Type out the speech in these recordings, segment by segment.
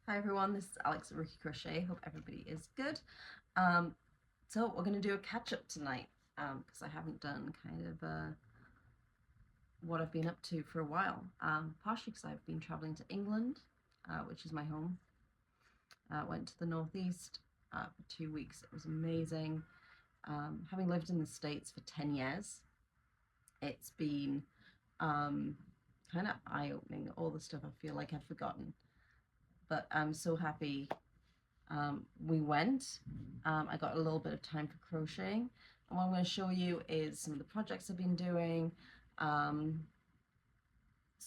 Hi everyone, this is Alex at Rookie Crochet. Hope everybody is good. So we're going to do a catch up tonight because I haven't done kind of what I've been up to for a while. Partially because I've been traveling to England, which is my home. Went to the northeast for 2 weeks. It was amazing. Having lived in the States for 10 years, it's been kind of eye-opening, all the stuff I feel like I've forgotten. But I'm so happy we went. I got a little bit of time for crocheting. And what I'm going to show you is some of the projects I've been doing, some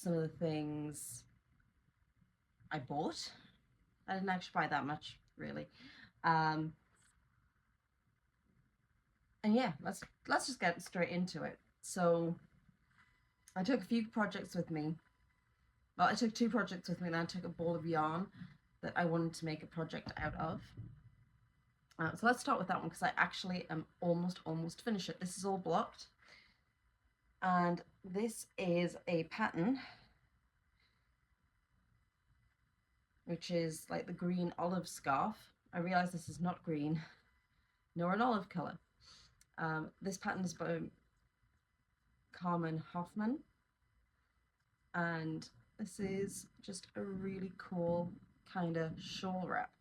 of the things I bought. I didn't actually buy that much, really. And yeah, let's just get straight into it. So I took a few projects with me. Well, I took 2 projects with me, and then I took a ball of yarn that I wanted to make a project out of. So let's start with that one because I actually am almost finished it. This is all blocked. And this is a pattern which is like the green olive scarf. I realize this is not green nor an olive color. This pattern is by Carmen Hoffman, and this is just a really cool kind of shawl wrap.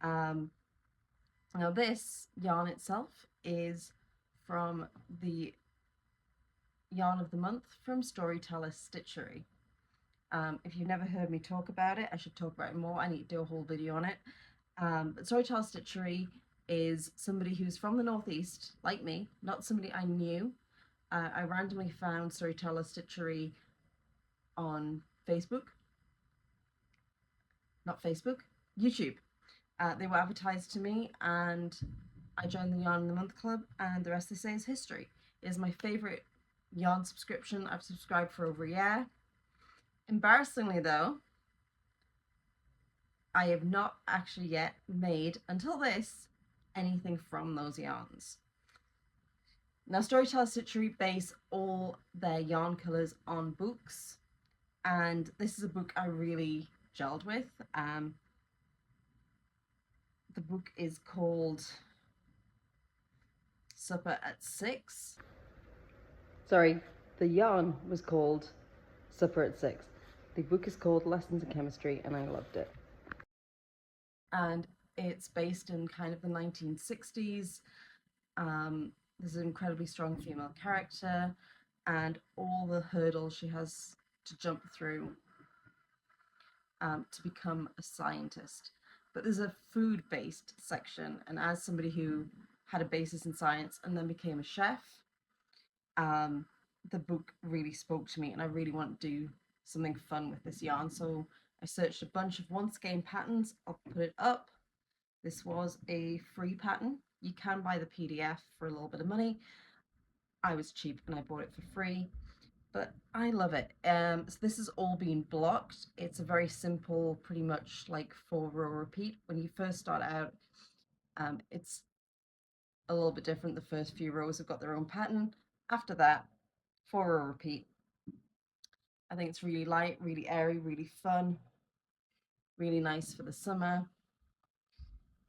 Now this yarn itself is from the yarn of the month from Storyteller Stitchery. If you've never heard me talk about it, I should talk about it more. I need to do a whole video on it. But Storyteller Stitchery is somebody who's from the northeast, like me, not somebody I knew. I randomly found Storyteller Stitchery on Facebook. Not Facebook, YouTube. They were advertised to me, and I joined the Yarn in the Month Club, and the rest they say is history. It is my favorite yarn subscription. I've subscribed for over a year. Embarrassingly though, I have not actually yet made, until this, anything from those yarns. Now, Storyteller Stitchery base all their yarn colours on books, and this is a book I really gelled with. The book is called Supper at 6. Sorry, the yarn was called Supper at 6. The book is called Lessons in Chemistry, and I loved it. And it's based in kind of the 1960s. There's an incredibly strong female character, and all the hurdles she has to jump through to become a scientist. But there's a food-based section, and as somebody who had a basis in science and then became a chef, the book really spoke to me, and I really want to do something fun with this yarn. So I searched a bunch of once again patterns. I'll put it up. This was a free pattern. You can buy the PDF for a little bit of money. I was cheap and I bought it for free, but I love it. So this is all being blocked. It's a very simple, pretty much like 4-row repeat. When you first start out, it's a little bit different. The first few rows have got their own pattern. After that, 4-row repeat. I think it's really light, really airy, really fun, really nice for the summer.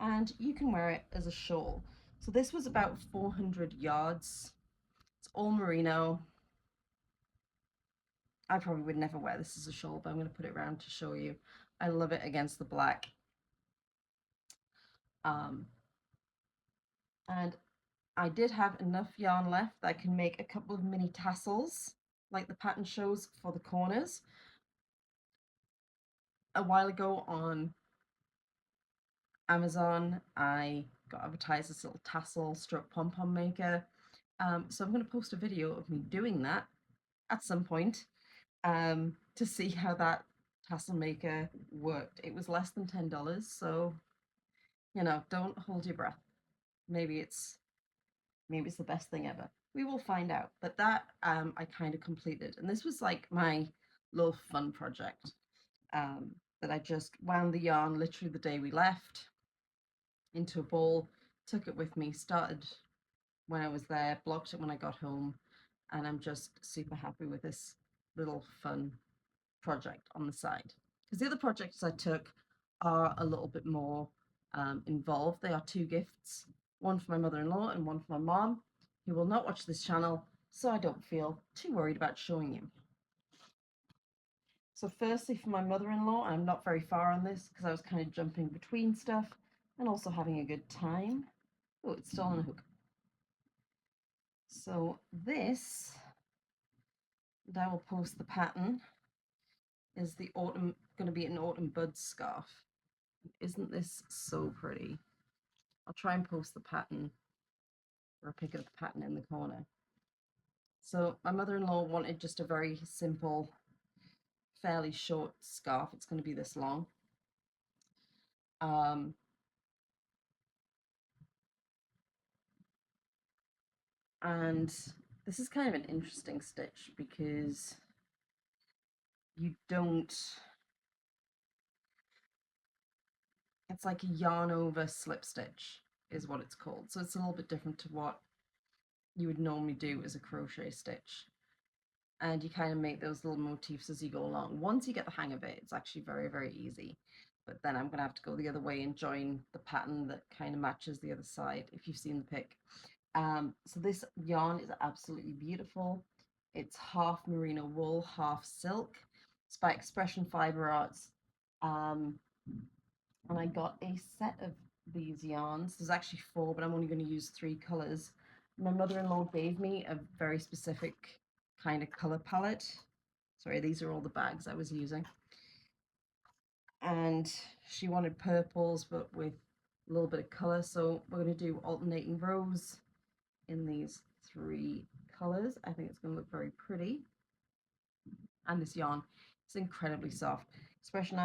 And you can wear it as a shawl. So this was about 400 yards. It's all merino. I probably would never wear this as a shawl, but I'm going to put it around to show you. I love it against the black. And I did have enough yarn left that I can make a couple of mini tassels, like the pattern shows, for the corners. A while ago on Amazon, I got advertised this little tassel stroke pom-pom maker. So I'm going to post a video of me doing that at some point to see how that tassel maker worked. It was less than $10, so you know, don't hold your breath. Maybe it's the best thing ever. We will find out. But that I kind of completed, and this was like my little fun project that I just wound the yarn literally the day we left into a ball, took it with me, started when I was there, blocked it when I got home, and I'm just super happy with this little fun project on the side. Because the other projects I took are a little bit more involved. They are two gifts, one for my mother-in-law and one for my mom, who will not watch this channel, so I don't feel too worried about showing you. So firstly, for my mother-in-law, I'm not very far on this because I was kind of jumping between stuff and also having a good time. Oh, it's still on a hook. So this, and I will post the pattern, is the autumn, going to be an autumn bud scarf. Isn't this so pretty? I'll try and post the pattern, or pick up the pattern in the corner. So my mother-in-law wanted just a very simple, fairly short scarf. It's going to be this long. And this is kind of an interesting stitch because you don't, it's like a yarn over slip stitch is what it's called. So it's a little bit different to what you would normally do as a crochet stitch. And you kind of make those little motifs as you go along. Once you get the hang of it, it's actually very, very easy. But then I'm going to have to go the other way and join the pattern that kind of matches the other side, if you've seen the pic. So this yarn is absolutely beautiful. It's half merino wool, half silk. It's by Expression Fiber Arts. And I got a set of these yarns. There's actually 4, but I'm only going to use 3 colors. My mother-in-law gave me a very specific kind of color palette. Sorry, these are all the bags I was using. And she wanted purples, but with a little bit of color. So we're going to do alternating rows in these 3 colors. I think it's going to look very pretty. And this yarn is incredibly soft. Expression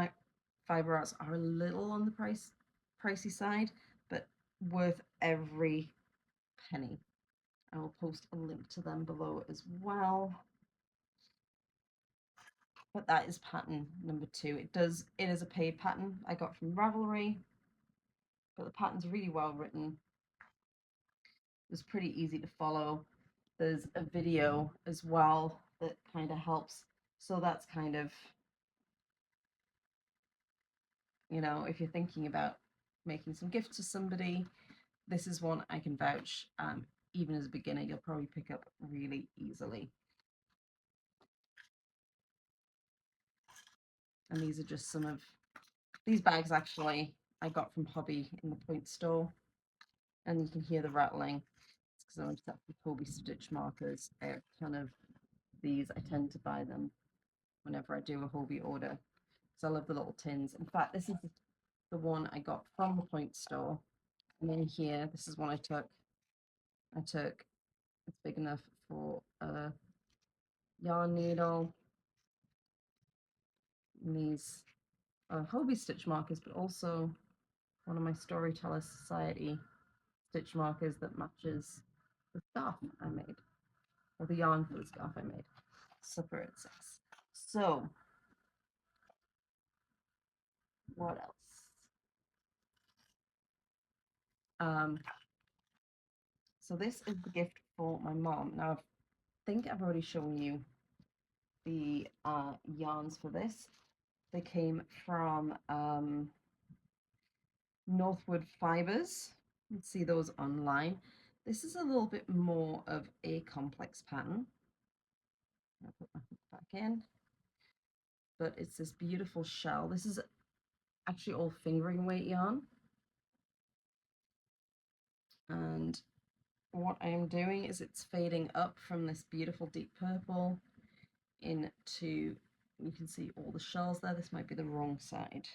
Fiber Arts are a little on the pricey side, but worth every penny. I will post a link to them below as well. But that is pattern number 2. It is a paid pattern I got from Ravelry, but the pattern's really well written. It was pretty easy to follow. There's a video as well that kind of helps. So that's kind of, you know, if you're thinking about making some gifts to somebody, this is one I can vouch. Even as a beginner, you'll probably pick up really easily. And these are just some of these bags actually I got from Hobby in the Point store. And you can hear the rattling. It's because I went to that Hobby stitch markers. I have a ton of these. I tend to buy them whenever I do a Hobby order because I love the little tins. In fact, this is the one I got from the Point store. And then here, this is one I took. It's big enough for a yarn needle. And these are Hobby stitch markers, but also one of my Storyteller Society stitch markers that matches the scarf I made, or the yarn for the scarf I made. Super it says. So, what else? So this is the gift for my mom. Now, I think I've already shown you the yarns for this. They came from Northwood Fibers. You can see those online. This is a little bit more of a complex pattern. I'll put my hook back in. But it's this beautiful shell. This is actually all fingering weight yarn. And what I am doing is it's fading up from this beautiful deep purple into, you can see all the shells there. This might be the wrong side.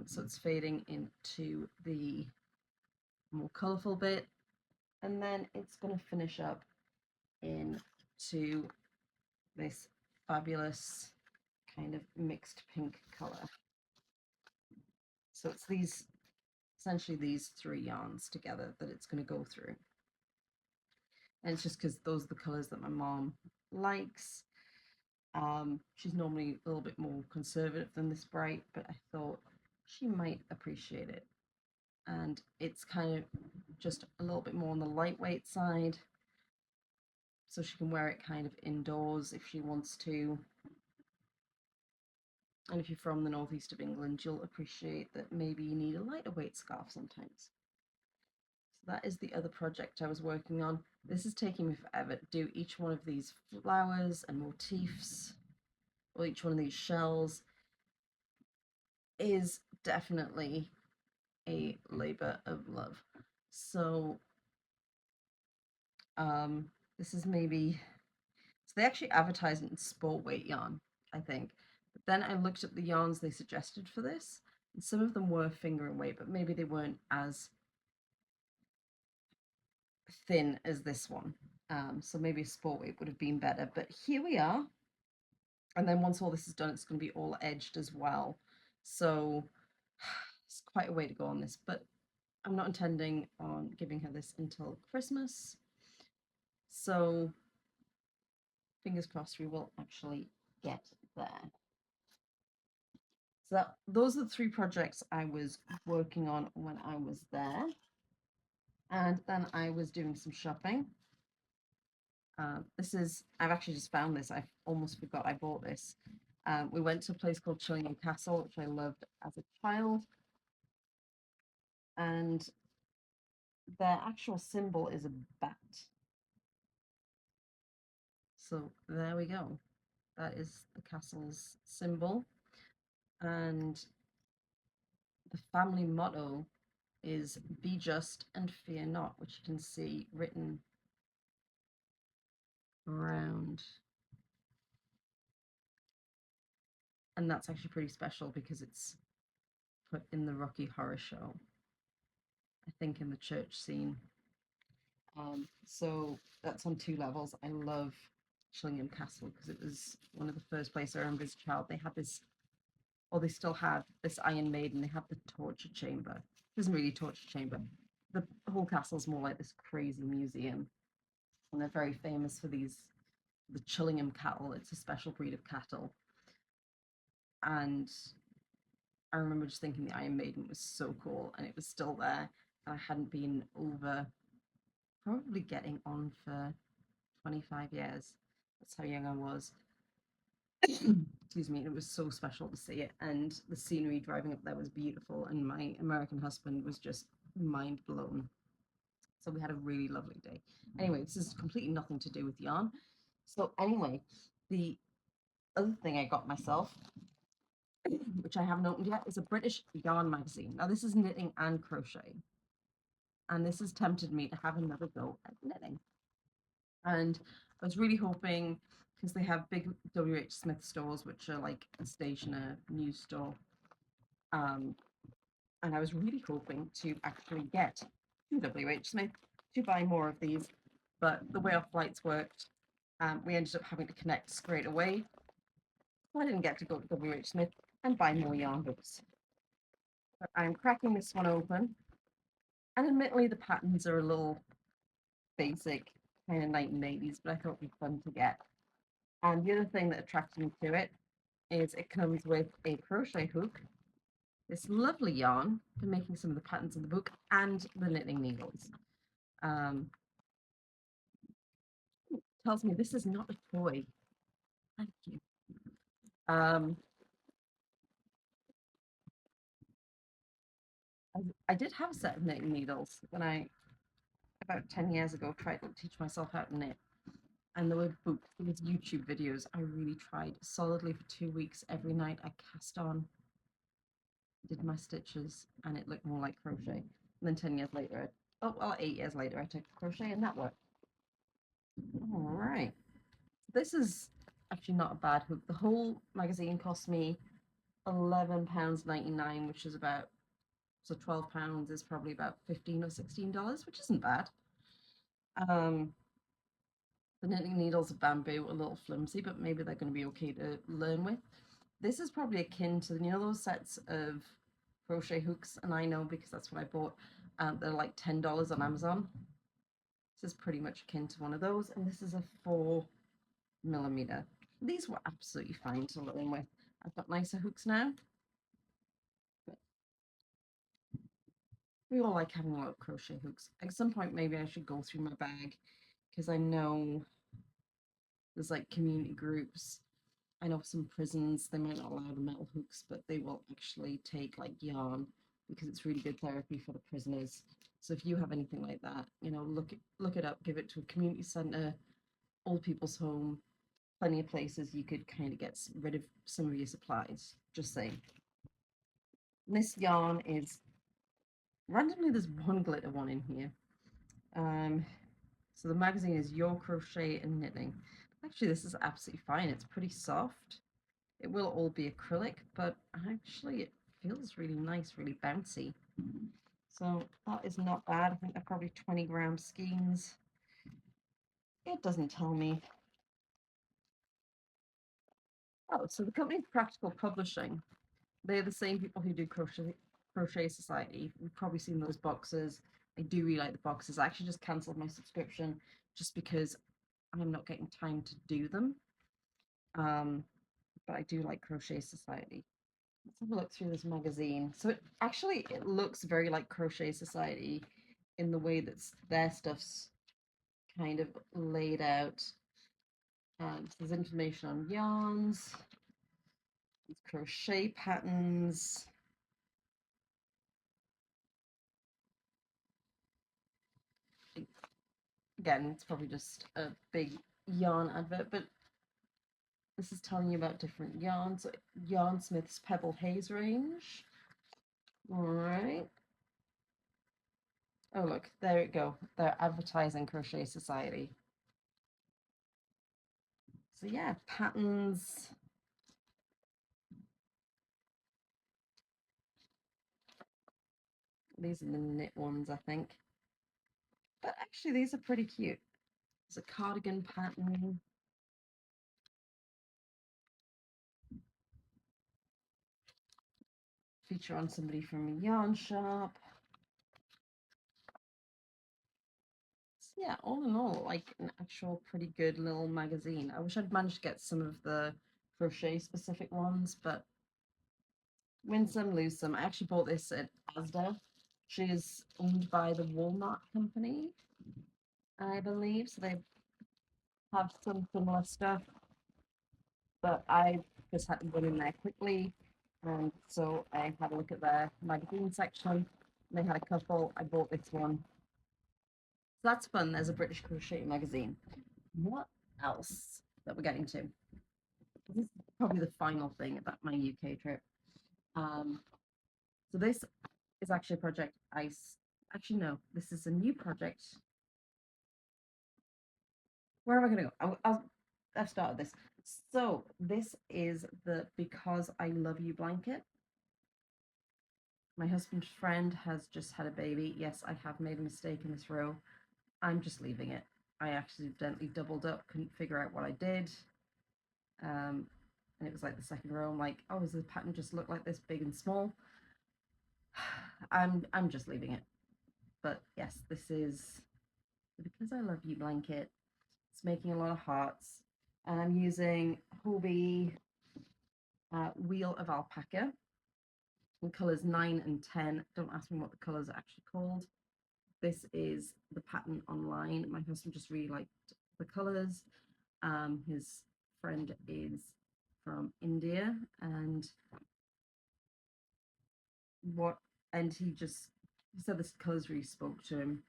So it's fading into the more colorful bit, and then it's going to finish up into this fabulous kind of mixed pink color. So it's these, essentially these 3 yarns together that it's going to go through. And it's just because those are the colors that my mom likes. She's normally a little bit more conservative than this bright, but I thought she might appreciate it. And it's kind of just a little bit more on the lightweight side, so she can wear it kind of indoors if she wants to. And if you're from the northeast of England, you'll appreciate that maybe you need a lighter weight scarf sometimes. So that is the other project I was working on. This is taking me forever to do each one of these flowers and motifs, or each one of these shells is definitely a labor of love. So this is maybe, so they actually advertise it in sport weight yarn, I think. But then I looked at the yarns they suggested for this, and some of them were finger and weight, but maybe they weren't as thin as this one. So maybe a sport weight would have been better. But here we are. And then once all this is done, it's going to be all edged as well. So it's quite a way to go on this, but I'm not intending on giving her this until Christmas. So fingers crossed we will actually get there. So those are the 3 projects I was working on when I was there. And then I was doing some shopping. I've actually just found this. I almost forgot I bought this. We went to a place called Chillingham Castle, which I loved as a child. And their actual symbol is a bat. So there we go. That is the castle's symbol. And the family motto is "Be just and fear not," which you can see written around. And that's actually pretty special because it's put in the Rocky Horror Show, I think in the church scene. So that's on 2 levels. I love Chillingham Castle because it was one of the first places I remember as a child. They had this, or they still have this Iron Maiden. They have the torture chamber. It isn't really a torture chamber. The whole castle's more like this crazy museum, and they're very famous for the Chillingham cattle. It's a special breed of cattle, and I remember just thinking the Iron Maiden was so cool, and it was still there, and I hadn't been over, probably getting on for 25 years. That's how young I was. Excuse me. It was so special to see it, and the scenery driving up there was beautiful, and my American husband was just mind blown. So we had a really lovely day. Anyway, this is completely nothing to do with yarn. So anyway, the other thing I got myself, which I haven't opened yet, is a British yarn magazine. Now this is knitting and crochet, and this has tempted me to have another go at knitting. And I was really hoping, because they have big WH Smith stores, which are like a stationer news store, and I was really hoping to actually get to WH Smith to buy more of these, but the way our flights worked, we ended up having to connect straight away. So I didn't get to go to WH Smith and buy more yarn hooks. But I'm cracking this one open, and admittedly the patterns are a little basic, kind of 1980s, but I thought it'd be fun to get. And the other thing that attracted me to it is it comes with a crochet hook, this lovely yarn for making some of the patterns in the book, and the knitting needles. Tells me this is not a toy. Thank you. I did have a set of knitting needles when I, about 10 years ago, tried to teach myself how to knit. And there were books, there was YouTube videos. I really tried solidly for 2 weeks. Every night I cast on, did my stitches, and it looked more like crochet. And then 10 years later, 8 years later, I took crochet and that worked. All right. This is actually not a bad hook. The whole magazine cost me £11.99, which is about, so £12 is probably about $15 or $16, which isn't bad. The knitting needles of bamboo are a little flimsy, but maybe they're going to be okay to learn with. This is probably akin to, you know, those sets of crochet hooks, and I know because that's what I bought. They're like $10 on Amazon. This is pretty much akin to one of those, and this is a 4mm. These were absolutely fine to learn with. I've got nicer hooks now. But we all like having a lot of crochet hooks. At some point, maybe I should go through my bag, because I know there's like community groups I know some prisons, they might not allow the metal hooks, but they will actually take like yarn because it's really good therapy for the prisoners. So if you have anything like that, you know, look it up, give it to a community centre, old people's home, plenty of places you could kind of get rid of some of your supplies. Just saying. And this yarn is randomly there's one glitter one in here. So the magazine is Your Crochet and Knitting. Actually, this is absolutely fine. It's pretty soft. It will all be acrylic, but actually it feels really nice, really bouncy. So that is not bad. I think they're probably 20-gram skeins. It doesn't tell me. Oh, so the company's Practical Publishing. They're the same people who do Crochet Society. You've probably seen those boxes. I do really like the boxes. I actually just cancelled my subscription just because I'm not getting time to do them. But I do like Crochet Society. Let's have a look through this magazine. So it looks very like Crochet Society in the way that their stuff's kind of laid out. So there's information on yarns, crochet patterns. Again, it's probably just a big yarn advert, but this is telling you about different yarns. So Yarnsmith's Pebble Haze range. All right. Oh, look, there you go. They're advertising Crochet Society. So yeah, patterns. These are the knit ones, I think. But actually, these are pretty cute. There's a cardigan pattern. Feature on somebody from a yarn shop. So yeah, all in all, like an actual pretty good little magazine. I wish I'd managed to get some of the crochet specific ones, but win some, lose some. I actually bought this at Asda. She is owned by the Walmart company, I believe. So they have some similar stuff, but I just had to run in there quickly. And so I had a look at their magazine section. They had a couple. I bought this one. So that's fun. There's a British crochet magazine. What else that we're getting to? This is probably the final thing about my UK trip. So this is actually a project actually no, this is a new project. Where am I going to go? I've started this. So this is the Because I Love You blanket. My husband's friend has just had a baby. Yes, I have made a mistake in this row. I'm just leaving it. I accidentally doubled up, couldn't figure out what I did. And it was like the second row. I'm like, oh, does the pattern just look like this, big and small? I'm just leaving it. But yes, this is the Because I Love You blanket. It's making a lot of hearts. And I'm using Hobie Wheel of Alpaca in colours 9 and 10. Don't ask me what the colours are actually called. This is the pattern online. My husband just really liked the colours. His friend is from India, and he said the colours really spoke to him.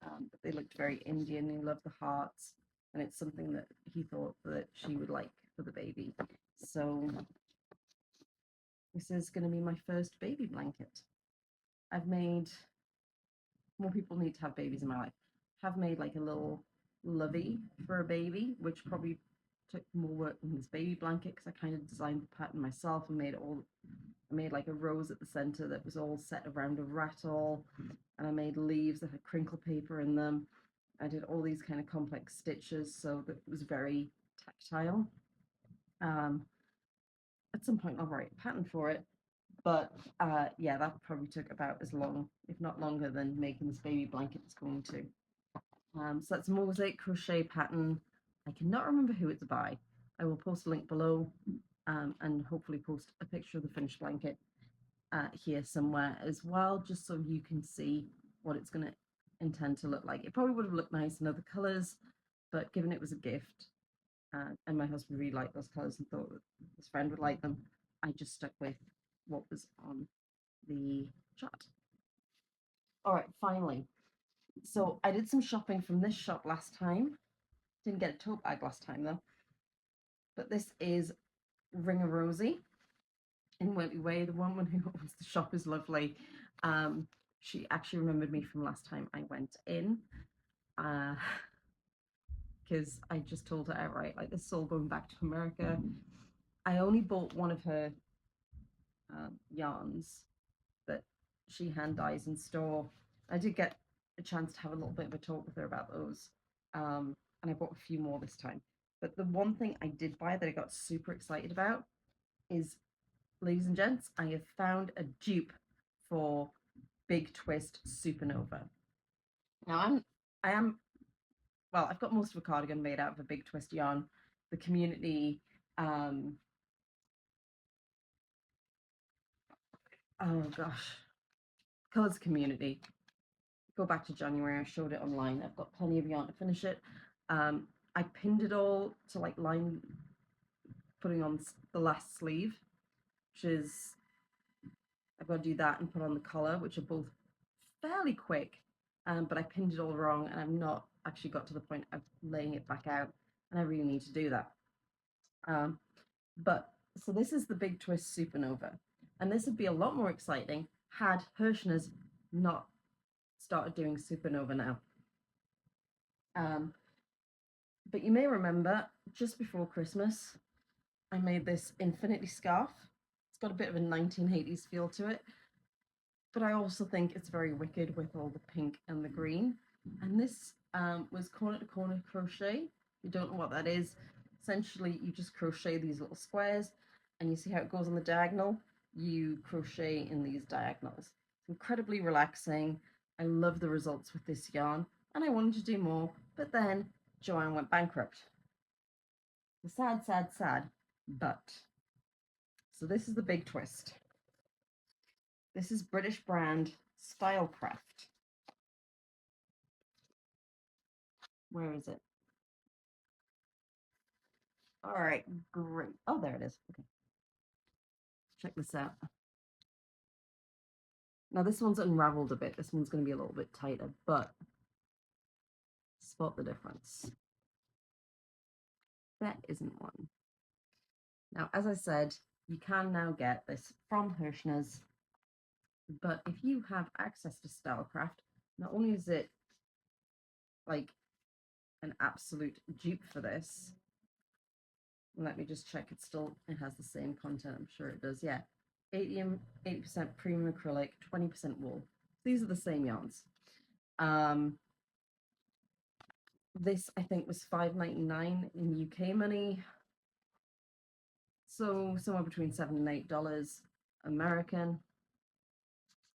But they looked very Indian. He loved the hearts, and it's something that he thought that she would like for the baby. So this is going to be my first baby blanket. I've made more people need to have babies in my life. Have made like a little lovey for a baby, which probably took more work than this baby blanket because I kind of designed the pattern myself and I made like a rose at the center that was all set around a rattle, and I made leaves that had crinkle paper in them. I did all these kind of complex stitches so that it was very tactile. At some point I'll write a pattern for it, but yeah, that probably took about as long, if not longer, than making this baby blanket is going to. So that's a mosaic crochet pattern. I cannot remember who it's by. I will post a link below and hopefully post a picture of the finished blanket here somewhere as well, just so you can see what it's going to intend to look like. It probably would have looked nice in other colours, but given it was a gift, and my husband really liked those colours and thought that his friend would like them. I just stuck with what was on the chart. All right, finally. So I did some shopping from this shop last time. Didn't get a tote bag last time though. But this is Ring-a-Rosie in Wently Way. The woman who owns the shop is lovely. She actually remembered me from last time I went in. Because I just told her outright, like, this is all going back to America. I only bought one of her yarns that she hand dyes in store. I did get a chance to have a little bit of a talk with her about those, and I bought a few more this time. But the one thing I did buy that I got super excited about is, ladies and gents, I have found a dupe for Big Twist Supernova. Now well, I've got most of a cardigan made out of a Big Twist yarn. The community, oh gosh, Colours community. Go back to January, I showed it online. I've got plenty of yarn to finish it. I pinned it all to like line putting on the last sleeve, which is, I've got to do that and put on the collar, which are both fairly quick, but I pinned it all wrong and I've not actually got to the point of laying it back out, and I really need to do that. But so this is the Big Twist Supernova, and this would be a lot more exciting had Hirschner's not started doing Supernova now. But you may remember just before Christmas, I made this infinity scarf. It's got a bit of a 1980s feel to it, but I also think it's very wicked with all the pink and the green. And this was corner to corner crochet. If you don't know what that is, essentially you just crochet these little squares, and you see how it goes on the diagonal. You crochet in these diagonals. It's incredibly relaxing. I love the results with this yarn, and I wanted to do more, but then Joanne went bankrupt. Sad, sad, sad, but. So this is the Big Twist. This is British brand Stylecraft. Where is it? All right, great. Oh, there it is. Okay. Check this out. Now this one's unraveled a bit. This one's going to be a little bit tighter, but spot the difference. That isn't one. Now, as I said, you can now get this from Hirschner's, but if you have access to Stylecraft, not only is it like an absolute dupe for this, let me just check it has the same content, I'm sure it does, yeah. 80% premium acrylic, 20% wool. These are the same yarns. This I think was $5.99 in UK money, so somewhere between $7 and $8 American.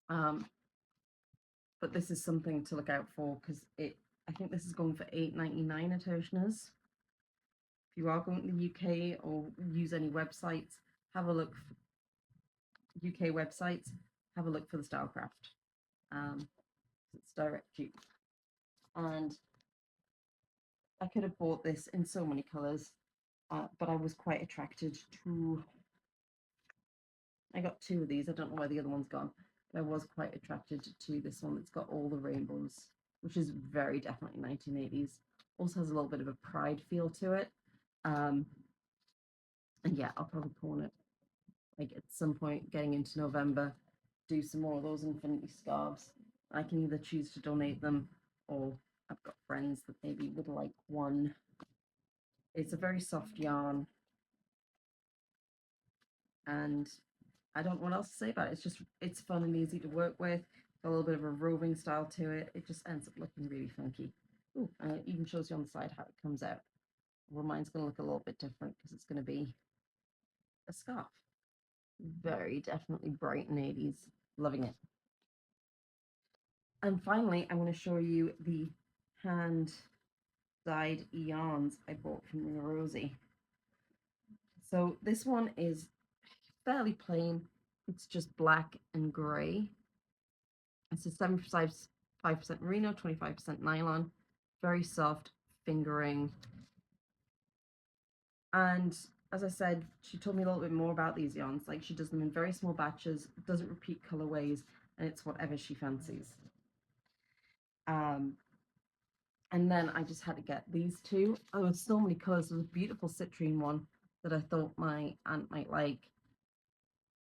But this is something to look out for because I think this is going for $8.99 at Hirschner's. If you are going to the UK or use any websites, have a look. UK websites, have a look for the Stylecraft. It's direct dupe, and I could have bought this in so many colours, but I was quite attracted to. I got two of these. I don't know where the other one's gone, but I was quite attracted to this one that's got all the rainbows, which is very definitely 1980s. Also has a little bit of a pride feel to it. And yeah, I'll probably pawn it like at some point getting into November, do some more of those infinity scarves. I can either choose to donate them, or I've got friends that maybe would like one. It's a very soft yarn, and I don't know what else to say about it. It's fun and easy to work with. Got a little bit of a roving style to it. It just ends up looking really funky. Ooh, and it even shows you on the side how it comes out. Well, mine's going to look a little bit different because it's going to be a scarf. Very definitely bright and 80s. Loving it. And finally, I'm going to show you the hand-dyed yarns I bought from Ring-a-Rosie. So this one is fairly plain. It's just black and grey. It's a 75% merino, 25% nylon. Very soft fingering. And as I said, she told me a little bit more about these yarns. Like, she does them in very small batches, doesn't repeat colorways, and it's whatever she fancies. And then I just had to get these two. Oh, there were so many colors. There was a beautiful citrine one that I thought my aunt might like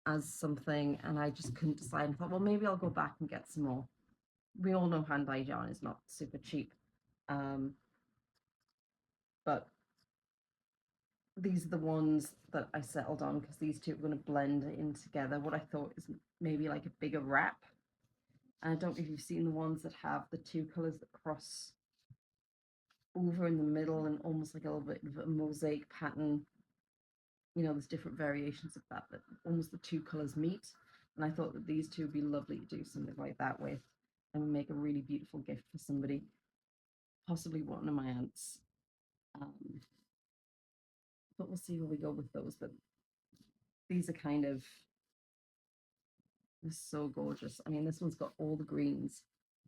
as something, and I just couldn't decide. I thought, well, maybe I'll go back and get some more. We all know hand-dyed yarn is not super cheap, but these are the ones that I settled on because these two are going to blend in together. What I thought is maybe like a bigger wrap. And I don't know if you've seen the ones that have the two colors that cross over in the middle and almost like a little bit of a mosaic pattern. You know, there's different variations of that, but almost the two colors meet. And I thought that these two would be lovely to do something like that with and make a really beautiful gift for somebody, possibly one of my aunts. But we'll see where we go with those. But these are kind of, they're so gorgeous. I mean, this one's got all the greens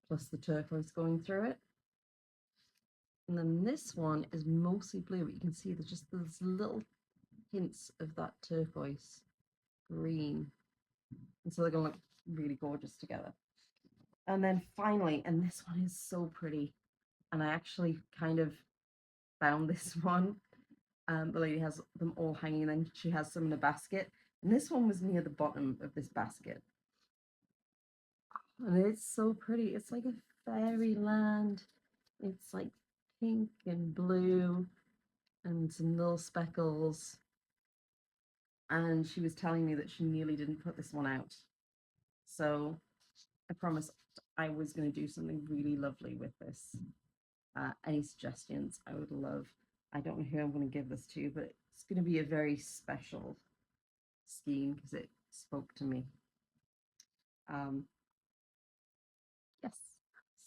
plus the turquoise going through it. And then this one is mostly blue, but you can see there's just those little hints of that turquoise green. And so they're going to look really gorgeous together. And then finally, and this one is so pretty, and I actually kind of found this one. The lady has them all hanging, and then she has some in a basket. And this one was near the bottom of this basket. And it's so pretty. It's like a fairyland. It's like pink and blue and some little speckles. And she was telling me that she nearly didn't put this one out. So I promised I was going to do something really lovely with this. Any suggestions I would love. I don't know who I'm going to give this to, but it's going to be a very special scheme because it spoke to me. Yes.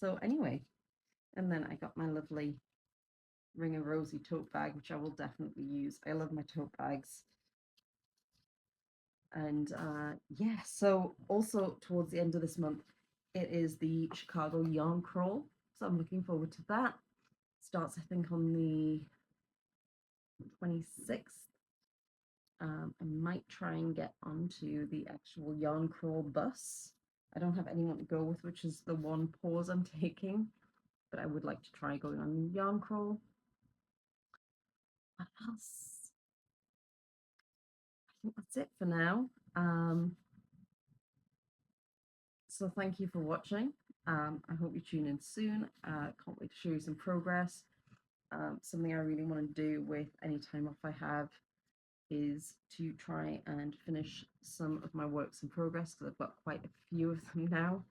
So anyway, and then I got my lovely Ring-a-Rosie tote bag, which I will definitely use. I love my tote bags. And yeah, so also towards the end of this month, it is the Chicago Yarn Crawl. So I'm looking forward to that. Starts, I think, on the 26th. I might try and get onto the actual Yarn Crawl bus. I don't have anyone to go with, which is the one pause I'm taking, but I would like to try going on Yarn Crawl. What else? I think that's it for now. So thank you for watching. I hope you tune in soon. Can't wait to show you some progress. Something I really want to do with any time off I have is to try and finish some of my works in progress, because I've got quite a few of them now,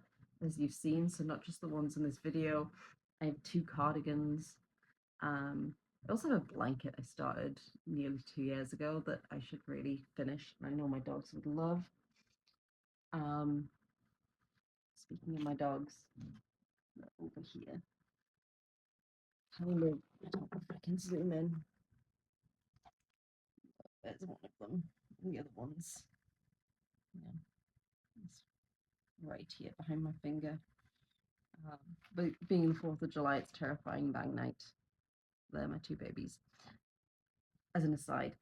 as you've seen. So not just the ones in this video. I have 2 cardigans. I also have a blanket I started nearly 2 years ago that I should really finish, and I know my dogs would love. Speaking of my dogs, over here. Kind of, I don't know if I can zoom in. There's one of them. And the other one's, yeah, it's right here behind my finger. But being the 4th of July, it's terrifying bang night. They're my 2 babies. As an aside.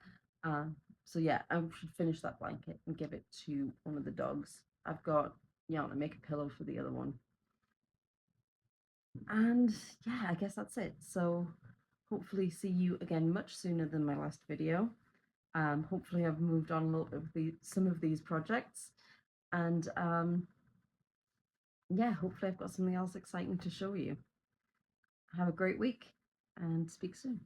So yeah, I should finish that blanket and give it to one of the dogs. I've got yarn to make a pillow for the other one. And yeah, I guess that's it. So hopefully see you again much sooner than my last video. Hopefully I've moved on a little bit with some of these projects. And yeah, hopefully I've got something else exciting to show you. Have a great week and speak soon.